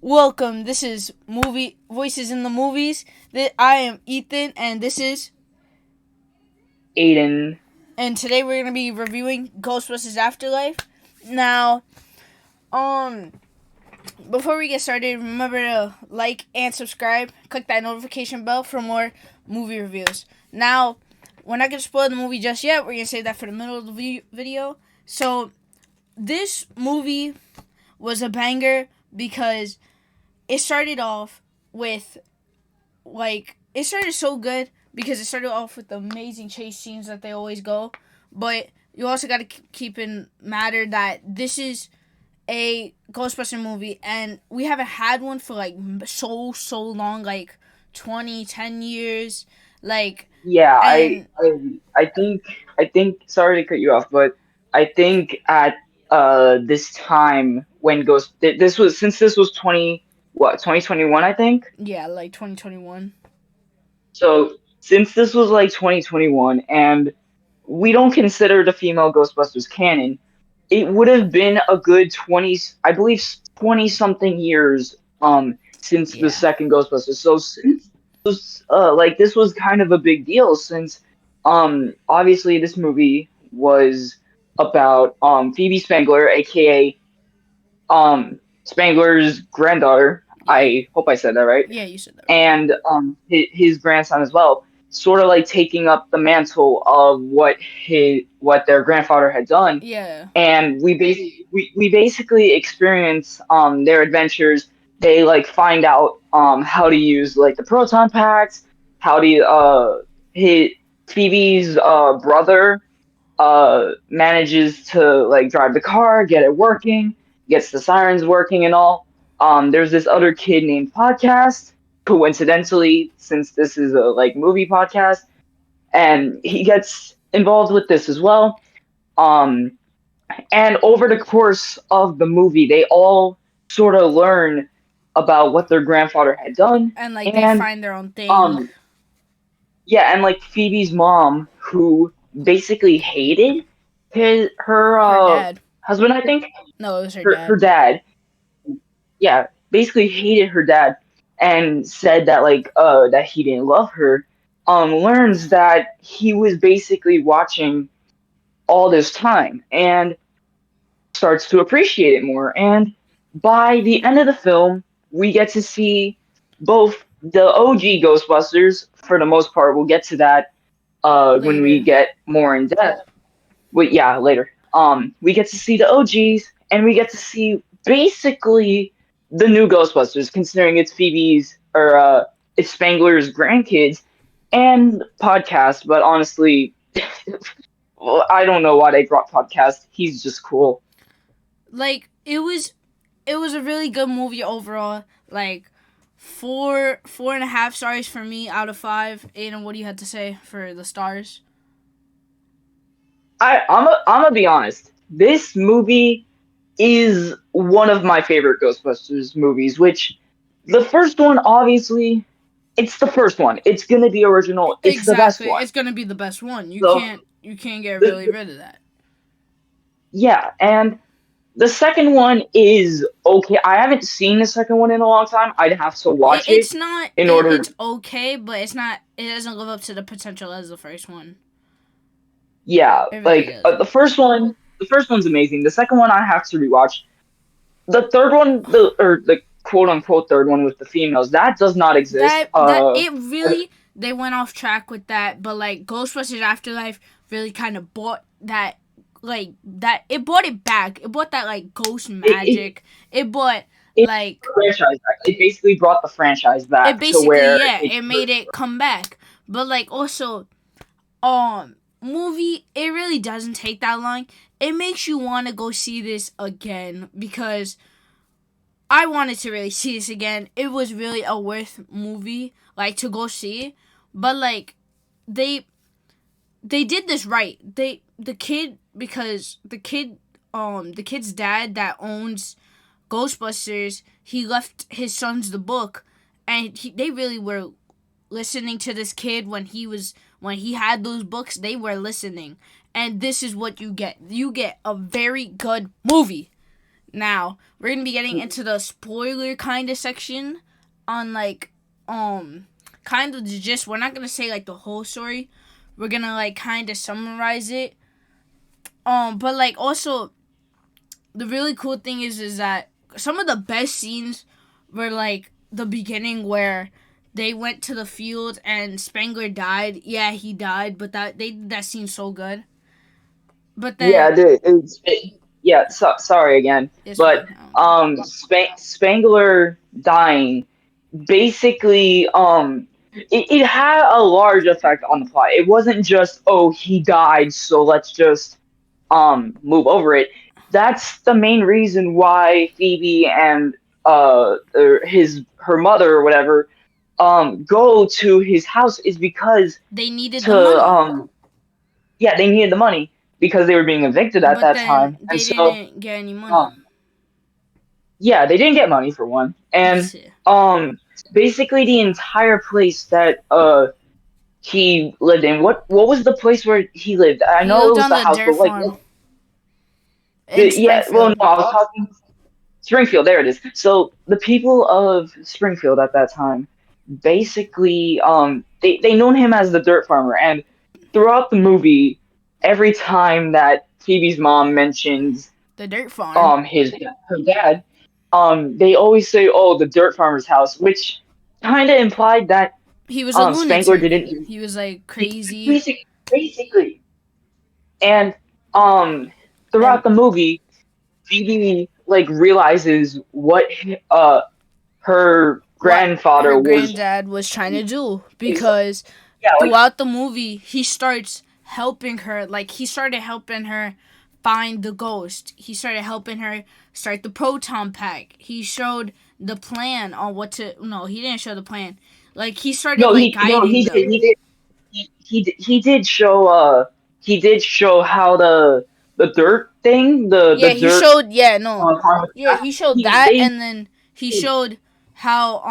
Welcome. This is Movie Voices in the Movies. I am Ethan, and this is. Aiden. And today we're gonna be reviewing Ghostbusters Afterlife. Now, um, before we get started, remember to like and subscribe. Click that notification bell for more movie reviews. Now, we're not gonna spoil the movie just yet. We're gonna save that for the middle of the video. So, this movie was a banger because it started off with it started so good because it started off with the amazing chase scenes that they always go, but you also got to keep in matter that this is a Ghostbuster movie and we haven't had one for so long, like 10 years, like. Yeah, And I think. Sorry to cut you off, but I think at this time when this was since this was 2021, I think. yeah, like 2021. So since this was like 2021, and we don't consider the female Ghostbusters canon, it would have been a good 20, I believe, 20 something years since the Yeah. second Ghostbusters. So since this was kind of a big deal since obviously this movie was about Phoebe Spangler, aka Spangler's granddaughter. Yeah. I hope I said that right. Yeah, you said that right. And his grandson as well, sort of like taking up the mantle of what their grandfather had done. Yeah. And we basically experience their adventures. They like find out how to use like the proton packs, how to hit Phoebe's brother manages to like drive the car, get it working, gets the sirens working and all. There's this other kid named Podcast, coincidentally, since this is a like movie podcast, and he gets involved with this as well. Um, and over the course of the movie, they all sort of learn about what their grandfather had done, And like they and find their own thing. um, yeah, and like Phoebe's mom, who basically hated her Her dad. husband, I think No, it was her her dad. dad, yeah, basically hated her dad and said that that he didn't love her. Learns that he was basically watching all this time and starts to appreciate it more. And by the end of the film, we get to see both the OG Ghostbusters for the most part. We'll get to that when we Later. get more in depth. But yeah, later. We get to see the OGs, and we get to see basically the new Ghostbusters, considering it's Phoebe's or it's Spangler's grandkids and podcast. But honestly, well, I don't know why they brought podcast. He's just cool. Like it was a really good movie overall. Like 4.5 stars for me out of 5. Aiden, what do you have to say for the stars? I'm gonna be honest. This movie is one of my favorite Ghostbusters movies. Which the first one, obviously, it's the first one. It's gonna be original. It's the best Exactly. one. It's gonna be the best one. You So can't you can't get really the, rid of that. yeah, and the second one is okay. I haven't seen the second one in a long time. I'd have to It, watch it it's not in it, order. it's okay, but it doesn't live up to the potential as the first one. Yeah, It really doesn't. the first one's amazing. The second one I have to rewatch. The third one, the quote unquote third one with the females, that does not exist. That it really, they went off track with that, but like Ghostbusters Afterlife really kind of bought that, like that it brought it back. It brought that like ghost it magic. It brought it like franchise back. It basically brought the franchise it back to basically, where yeah, it it made it come back. But like also movie, it really doesn't take that long. It makes you want to go see this again because I wanted to really see this again. It was really a worth movie, like to go see. But like they they did this right. The kid, because the kid's dad that owns Ghostbusters, he left his sons the book, and they really were listening to this kid when he had those books. They were listening, and this is what you get. You get a very good movie. Now we're gonna be getting into the spoiler kind of section on like kind of the gist. We're not gonna say like the whole story. We're gonna like kind of summarize it. But like also the really cool thing is that some of the best scenes were like the beginning where they went to the field and Spangler died. Yeah, he died, but they did that scene so good. But Yeah, then dude, yeah. Sorry again, it's but fine. I don't care. Spangler dying basically it had a large effect on the plot. It wasn't just, oh, he died, so let's just move over it. That's the main reason why Phoebe and her mother or whatever go to his house, is because They needed the to money, yeah, they needed the money because they were being evicted at but that then time. And they so didn't get any money. um yeah, they didn't get money for one. And um basically the entire place that he lived in, what was the place where he lived? I He know it lived was on the the house, dirt but like farm in yeah, well, no, Springfield. I was talking Springfield, there it is. So the people of Springfield at that time, basically, they known him as the dirt farmer, and throughout the movie, every time that Phoebe's mom mentions The dirt farm. his her dad, they always say, "Oh, the dirt farmer's house," which kind of implied that He was a Spangler lunatic. didn't He was like crazy. basically, and um throughout And the movie, Phoebe like realizes what uh her what grandfather her was granddad was trying to do is because yeah, like throughout the movie he starts helping her, like he started helping her find the ghost. He started helping her start the proton pack. He showed the plan on what to, no, he didn't show the plan. Like he started no, like he guiding did them. he did show how the dirt thing, the Yeah, he dirt showed, yeah, no. farm was Yeah, he showed he that, they and then he showed how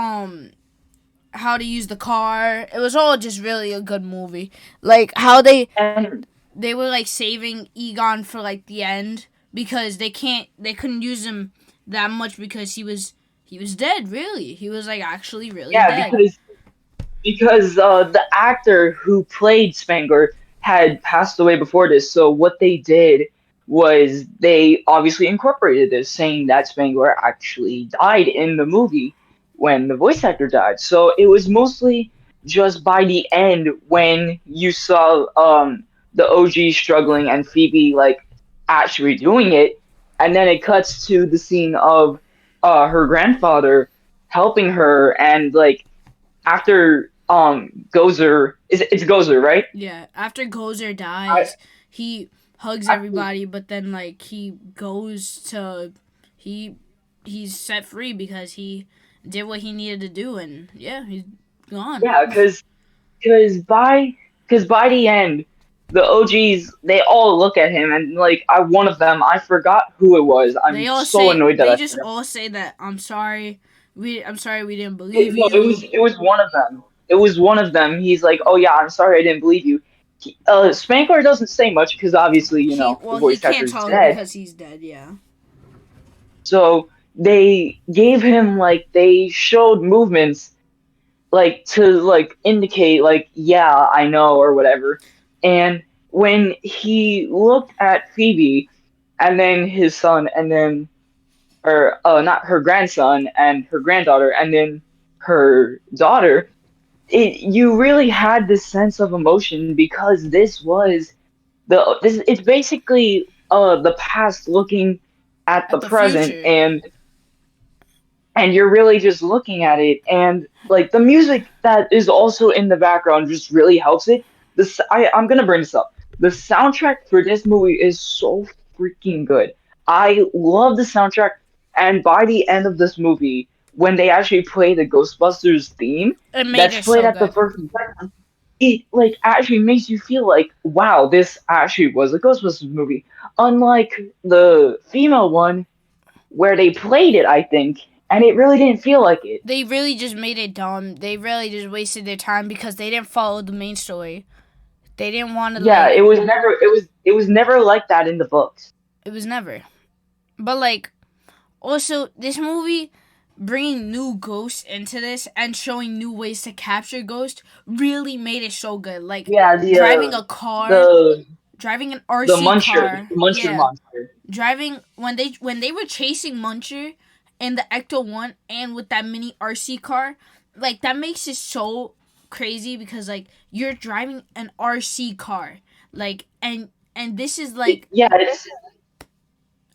how to use the car. It was all just really a good movie. Like how and they were like saving Egon for like the end because they couldn't use him that much because he was dead, really. He was like actually really yeah, dead. because the actor who played Spangler had passed away before this. So what they did was they obviously incorporated this, saying that Spangler actually died in the movie when the voice actor died. So it was mostly just by the end when you saw the OG struggling and Phoebe like actually doing it, and then it cuts to the scene of her grandfather helping her, and like after Gozer, it's Gozer, right? Yeah, after Gozer I, dies, he hugs after, everybody, but then like he goes to he he's set free because he did what he needed to do, and yeah, he's gone. yeah, because by the end, the OGs they all look at him, and like one of them, I forgot who it was. I'm so annoyed that They I just forgot. all say that I'm sorry we didn't believe No, you. it was one of them. It was one of them. He's like, "Oh yeah, I'm sorry, I didn't believe you." Spankler doesn't say much because obviously, the He voice can't actor's talk dead. because he's dead, yeah. So they gave him like they showed movements like to like indicate like, yeah, I know or whatever. And when he looked at Phoebe and then his son and then or not her grandson and her granddaughter and then her daughter, you really had this sense of emotion because this it's basically the past looking at the At the present, future. and you're really just looking at it, and like the music that is also in the background just really helps it. I'm gonna bring this up. The soundtrack for this movie is so freaking good. I love the soundtrack, and by the end of this movie, when they actually play the Ghostbusters theme It made that's it played so at the good. first and second, it like actually makes you feel like, wow, this actually was a Ghostbusters movie. Unlike the female one, where they played it, I think, and it really didn't feel like it. They really just made it dumb. They really just wasted their time because they didn't follow the main story. They didn't want to Yeah, like it was never like that in the books. it was never. But like Also, this movie bringing new ghosts into this and showing new ways to capture ghosts really made it so good. Like Yeah, driving a car, the driving an the RC Muncher, car. the Muncher Yeah, monster. driving when they were chasing Muncher in the Ecto 1 and with that mini RC car, like that makes it so crazy because like you're driving an RC car. Like and this is like Yeah,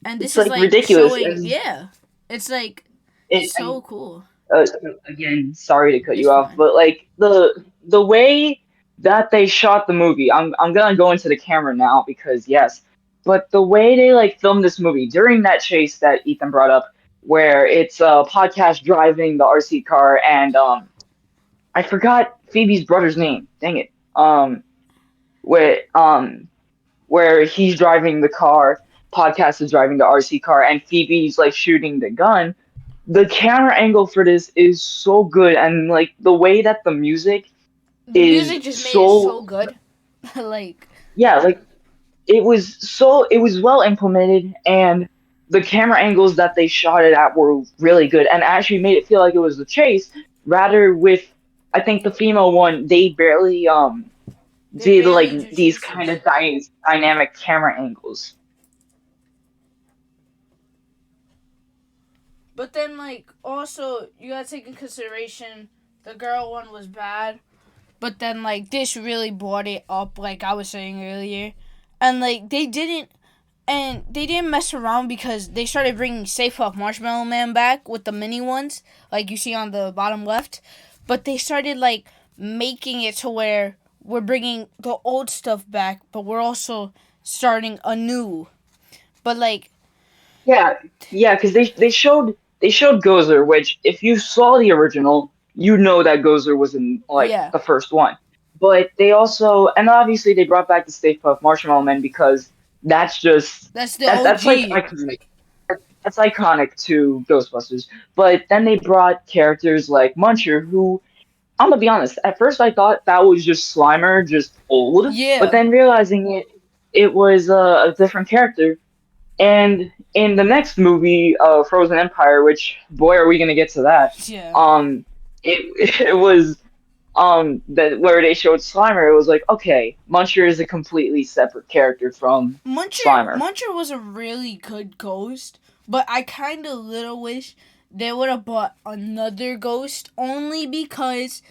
and this it's is like like ridiculous, showing and yeah. It's like and so cool. uh, again, sorry to cut It's you off, fine. but like the way that they shot the movie, I'm gonna go into the camera now because yes, but the way they like filmed this movie during that chase that Ethan brought up, where it's a podcast driving the RC car, and I forgot Phoebe's brother's name. Dang it. Where where he's driving the car, podcast is driving the RC car, and Phoebe's like shooting the gun. The camera angle for this is so good, and like the way that the music The is music just made it so so, good. Like yeah, like it was well implemented, and the camera angles that they shot it at were really good and actually made it feel like it was a chase rather with, I think the female one, they barely they did like barely do these kind chases. of dynamic camera angles. But then like also you gotta take in consideration the girl one was bad. But then like this really brought it up like I was saying earlier. And like they didn't mess around because they started bringing Safe Up Marshmallow Man back with the mini ones, like you see on the bottom left. But they started like making it to where we're bringing the old stuff back, but we're also starting anew. But like, Yeah, yeah, because they showed Gozer, which if you saw the original, you know that Gozer was in like yeah, the first one. But they also, and obviously they brought back the Stay Puft Marshmallow Man because that's just that's the that's like OG. iconic. That's iconic to Ghostbusters. But then they brought characters like Muncher, who I'm gonna be honest. At first, I thought that was just Slimer, just old. But Yeah, then realizing it was a different character, and in the next movie, Frozen Empire, which boy are we gonna get to that? yeah. Um, it was that where they showed Slimer. It was like, okay, Muncher is a completely separate character from Slimer. Muncher was a really good ghost, but I kind of little wish they would have bought another ghost only because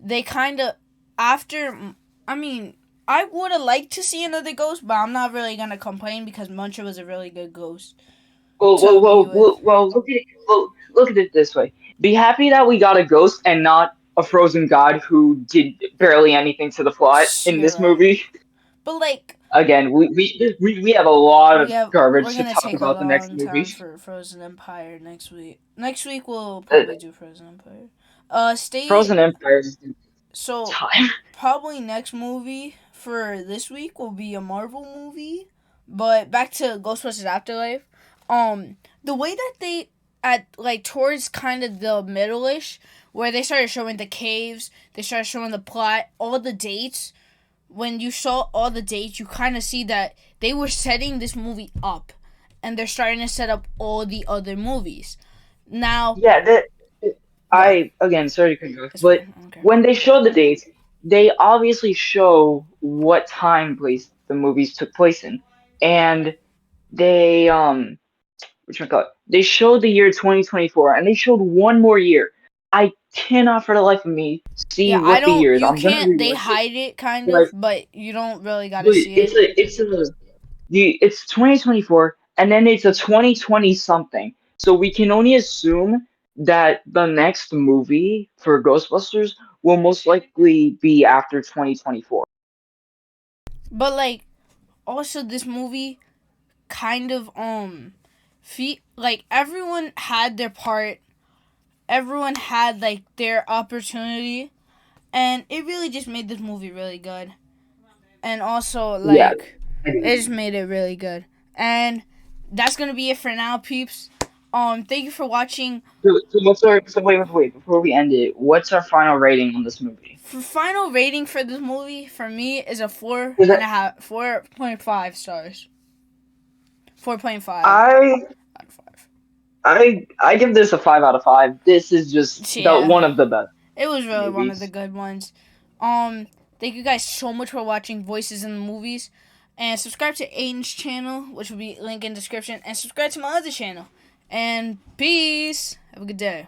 they kind of after. I mean, I would have liked to see another ghost, but I'm not really gonna complain because Muncher was a really good ghost to be with. Look at it this way. Be happy that we got a ghost and not a frozen god who did barely anything to the plot in You're this right, movie. but like Again, we have a lot of we're garbage to gonna talk take a about the next long movie. time for Frozen Empire next week. Next week we'll Uh, probably do Frozen Empire. Stay. Frozen Empire is So time. probably next movie for this week will be a Marvel movie. But back to Ghostbusters Afterlife. The way that they at like towards kind of the middle-ish where they started showing the caves, they started showing the plot, all the dates. When you saw all the dates, you kind of see that they were setting this movie up, and they're starting to set up all the other movies. Now, Yeah, that go ahead. I again sorry to cut you off, It's but fine. I don't care. when they show the dates, they obviously show what time place the movies took place in, and they which one call it? They showed the year 2024, and they showed one more year. I cannot for the life of me see Yeah, I what the don't. year is. You I'm gonna can't. They rewatch it, hide it kind but of, but you don't really got to but see it. it's 2024 and then it's a 2020 something. So we can only assume that the next movie for Ghostbusters will most likely be after 2024. But like, also this movie kind of like everyone had their part. Everyone had like their opportunity, and it really just made this movie really good. And also Yeah. like, it just made it really good. And that's gonna be it for now, peeps. Thank you for watching. So wait, before we end it, what's our final rating on this movie? For final rating for this movie, for me, is a four Is and that a half, 4.5 stars. 4.5 I out of 5. I give this a 5 out of 5. This is just the Yeah, one of the best it was really one of the movies. good ones. Thank you guys so much for watching Voices in the Movies. And subscribe to Aiden's channel, which will be link in description. And subscribe to my other channel. And peace. Have a good day.